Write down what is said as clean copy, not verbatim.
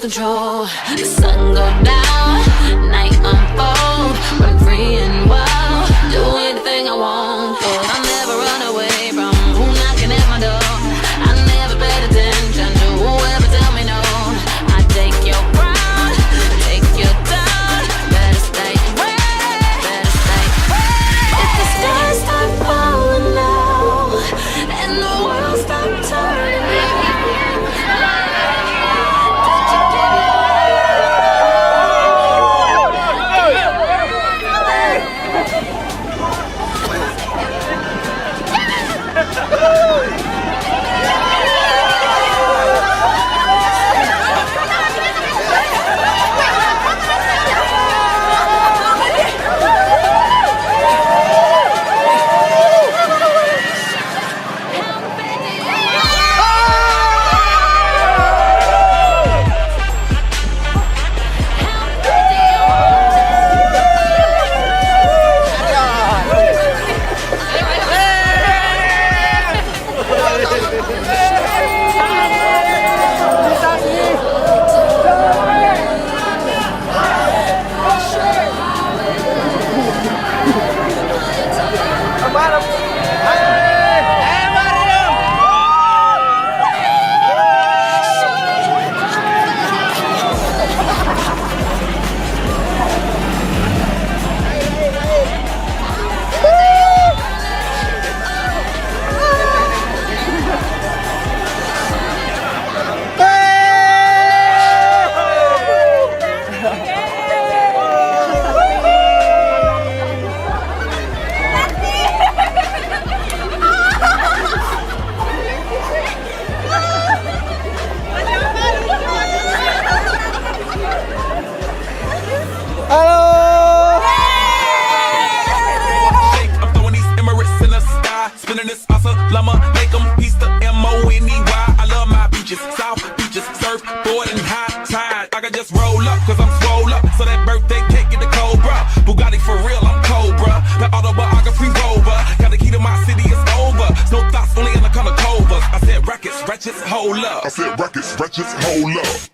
Control. The sun go down, night unfold, run free and wild, do anything I want, 'cause I'll never run away from who knocking at my door. I never paid attention to whoever tell me no. I take your crown, take your down, better stay ready, better stay ready. If the stars start falling now and the world stop turning, Llama, make them piece the M-O-N-E-Y. I love my beaches, south beaches, surfboard and high tide. I can just roll up, cause I'm swole up. So that birthday cake get the Cobra. Bugatti for real, I'm Cobra. That autobiography's over. Got the key to my city, it's over. No thoughts, only in the color covers. I said rackets, wretches, hold up. I said rackets, wretches, hold up.